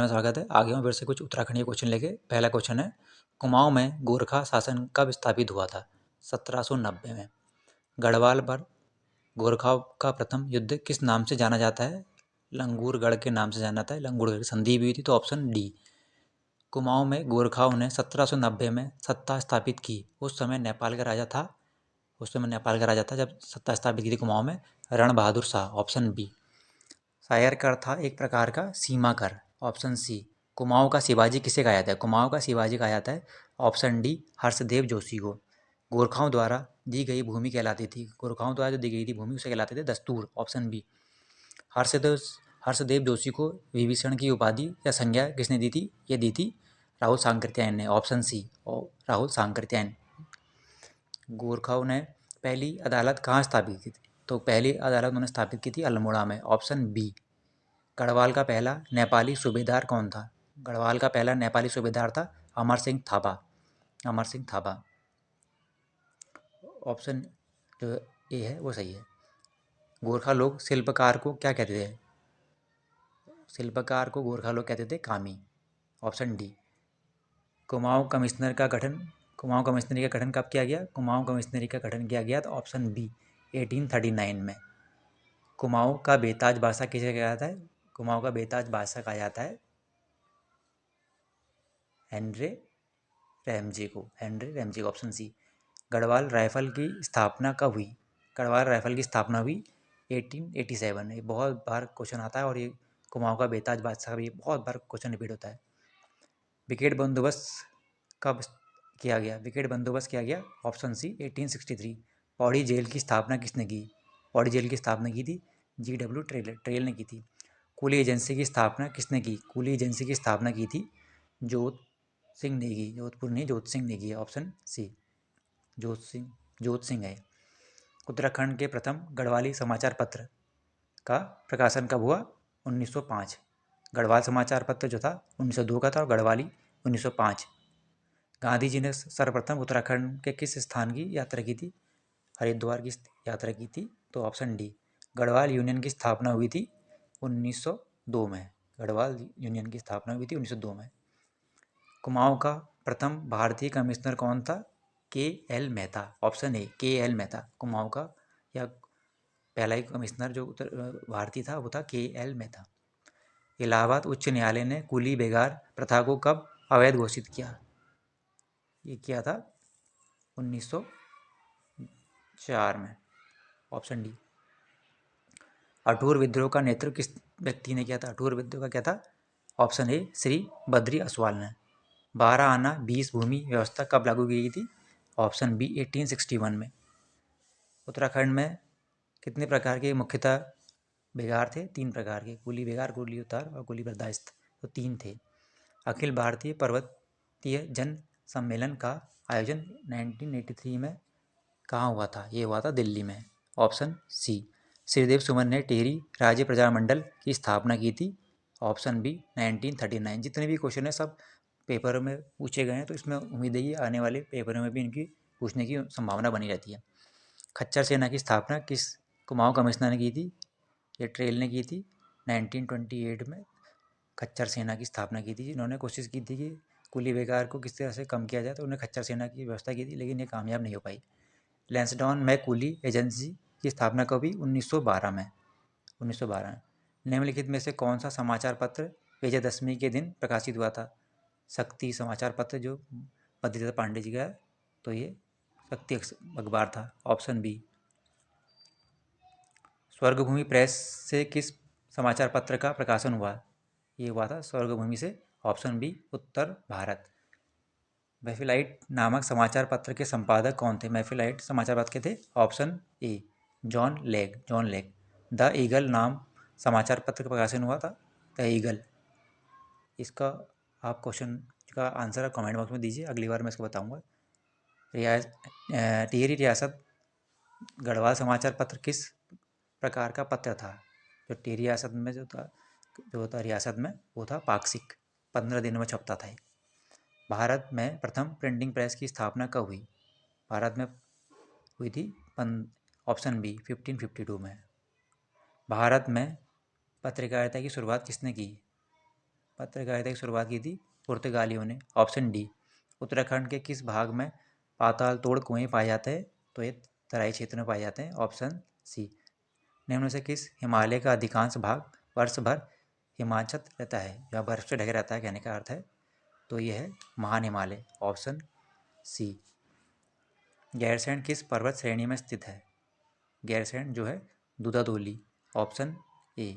में स्वागत है। आगे हम फिर से कुछ उत्तराखंडीय क्वेश्चन लेके। पहला क्वेश्चन है, कुमाऊं में गोरखा शासन कब स्थापित हुआ था? 1790 में। गढ़वाल पर गोरखाओं का प्रथम युद्ध किस नाम से जाना जाता है? लंगूरगढ़ के नाम से जाना जाता है। लंगूरगढ़ की संधि भी हुई थी, तो ऑप्शन डी। कुमाऊं में गोरखाओं ने 1790 में सत्ता स्थापित की। उस समय नेपाल का राजा था जब सत्ता स्थापित की थी कुमाऊं में, रण बहादुर शाह, ऑप्शन बी। शायर कर था एक प्रकार का सीमा कर, ऑप्शन सी। कुमाऊं का शिवाजी किसे कहा जाता है? कुमाऊं का शिवाजी कहा जाता है, ऑप्शन डी, हर्षदेव जोशी को। गोरखाओं द्वारा दी गई भूमि कहलाती थी, गोरखाओं द्वारा जो दी गई थी भूमि उसे कहलाते थे दस्तूर, ऑप्शन बी। हर्षदेव हर्षदेव जोशी को विभीषण की उपाधि या संज्ञा किसने दी थी? ये दी थी राहुल सांकृत्यायन ने, ऑप्शन सी, और राहुल सांकृत्यायन। गोरखाओं ने पहली अदालत कहाँ स्थापित की थी? तो पहली अदालत उन्होंने स्थापित की थी अल्मोड़ा में, ऑप्शन बी। गढ़वाल का पहला नेपाली सूबेदार कौन था? गढ़वाल का पहला नेपाली सूबेदार था अमर सिंह थापा, अमर सिंह थापा। ऑप्शन जो ए है वो सही है। गोरखा लोग शिल्पकार को क्या कहते थे? शिल्पकार को गोरखा लोग कहते थे कामी, ऑप्शन डी। कुमाऊं कमिश्नर का गठन कुमाऊं कमिश्नरी का गठन कब किया गया? कुमाऊं कमिश्नरी का गठन किया गया था, ऑप्शन बी, 1839 में। कुमाऊं का बेताज बादशाह किसे कहा जाता है? कुमाऊं का बेताज बादशाह कहा जाता है हेनरे रैमजे को, हेनरी रैमजे को, ऑप्शन सी। गढ़वाल राइफल की स्थापना कब हुई? गढ़वाल राइफल की स्थापना हुई 1887। ये बहुत बार क्वेश्चन आता है, और ये कुमाऊं का बेताज बादशाह भी बहुत बार क्वेश्चन रिपीट होता है। विकेट बंदोबस्त कब किया गया? विकेट बंदोबस्त किया गया, ऑप्शन सी, 1863। पौड़ी जेल की स्थापना किसने की? पौड़ी जेल की स्थापना की थी GW ट्रेल ने की थी। कुली एजेंसी की स्थापना किसने की? कुली एजेंसी की स्थापना की थी जोत सिंह ने की, जोधपुर नहीं, जोत सिंह ने की, ऑप्शन सी, जोत सिंह है। उत्तराखंड के प्रथम गढ़वाली समाचार पत्र का प्रकाशन कब हुआ? 1905। गढ़वाल समाचार पत्र जो था 1902 का था, और गढ़वाली 1905। गांधी जी ने सर्वप्रथम उत्तराखंड के किस स्थान की यात्रा की थी? हरिद्वार की यात्रा की थी, तो ऑप्शन डी। गढ़वाल यूनियन की स्थापना हुई थी 1902 में। गढ़वाल यूनियन की स्थापना हुई थी 1902 में। कुमाऊं का प्रथम भारतीय कमिश्नर कौन था? KL Mehta, option A, KL Mehta. Kumaon का या पहला ही कमिश्नर जो भारतीय था वो था KL मेहता। इलाहाबाद उच्च न्यायालय ने कुली बेगार प्रथा को कब अवैध घोषित किया? ये किया था 1904 में, ऑप्शन डी। अठूर विद्रोह का नेतृत्व किस व्यक्ति ने किया था? अठूर विद्रोह का क्या था? ऑप्शन ए, श्री बद्री असवाल ने। 12 आना 20 भूमि व्यवस्था कब लागू की गई थी? ऑप्शन बी, 1861 में। उत्तराखंड में कितने प्रकार के मुख्यतः बेगार थे? 3 प्रकार के, कुली बेगार, कुली उतार और कुली बर्दाश्त, तो 3 थे। अखिल भारतीय पर्वतीय जन सम्मेलन का आयोजन 1983 में कहाँ हुआ था? ये हुआ था दिल्ली में, ऑप्शन सी। श्रीदेव सुमन ने टिहरी राज्य प्रजामंडल की स्थापना की थी, ऑप्शन बी, 1939। जितने भी क्वेश्चन है सब पेपर में पूछे गए हैं, तो इसमें उम्मीद है कि आने वाले पेपर में भी इनकी पूछने की संभावना बनी रहती है। खच्चर सेना की स्थापना किस कुमाऊं कमिश्नर ने की थी? ये ट्रेल ने की थी 1928 में। खच्चर सेना की स्थापना की थी, जिन्होंने कोशिश की थी कि कुली बेगार को किस तरह से कम किया जाए, तो उन्होंने खच्चर सेना की व्यवस्था की थी, लेकिन ये कामयाब नहीं हो पाई। लैंसडाउन में कुली एजेंसी की स्थापना कब हुई? 1912 में, 1912 में। निम्नलिखित में से कौन सा समाचार पत्र विजयदशमी के दिन प्रकाशित हुआ था? शक्ति समाचार पत्र जो बद्रीदत्त पांडे जी का है, तो ये शक्ति अखबार था, ऑप्शन बी। स्वर्गभूमि प्रेस से किस समाचार पत्र का प्रकाशन हुआ? ये हुआ था स्वर्गभूमि से, ऑप्शन बी, उत्तर भारत। मैफिलाइट नामक समाचार पत्र के संपादक कौन थे? मैफिलाइट समाचार पत्र के थे, option A, John leg. The eagle नाम समाचार पत्र का प्रकाशन हुआ था, द ईगल। इसका आप क्वेश्चन का आंसर कमेंट बॉक्स में दीजिए, अगली बार मैं इसको बताऊंगा। टिहरी रियासत गढ़वाल समाचार पत्र किस प्रकार का पत्र था? जो टिहरी रियासत में जो था रियासत में, वो था पाक्षिक, 15 दिन में छपता था। भारत में प्रथम प्रिंटिंग प्रेस की स्थापना कब हुई? भारत में हुई थी ऑप्शन बी, 1552 में। भारत में पत्रकारिता की शुरुआत किसने की? पत्रकारिता की शुरुआत की थी पुर्तगालियों ने। ऑप्शन डी, उत्तराखंड के किस भाग में पाताल तोड़ कुएं पाए जाते हैं? तो ये तराई क्षेत्र में पाए जाते हैं। ऑप्शन सी, निम्न में से किस हिमालय का अधिकांश भाग वर्ष भर हिमाच्छित रहता है या बर्फ से ढके रहता है, कहने का अर्थ है। तो ये है महान हिमालय। Option C. गैरसैंण किस पर्वत श्रेणी में स्थित है? गैरसैंण जो है दूधाधोली। Option A.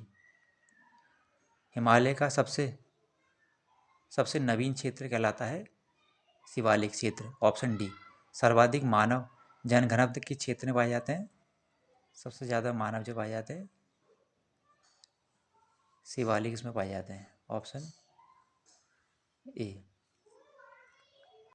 हिमालय का सबसे सबसे नवीन क्षेत्र कहलाता है शिवालिक क्षेत्र। Option D. सर्वाधिक मानव जनघनत्व किस क्षेत्र में पाए जाते हैं? सबसे ज़्यादा मानव जो पाए जाते हैं शिवालिक इसमें पाए जाते हैं। Option A.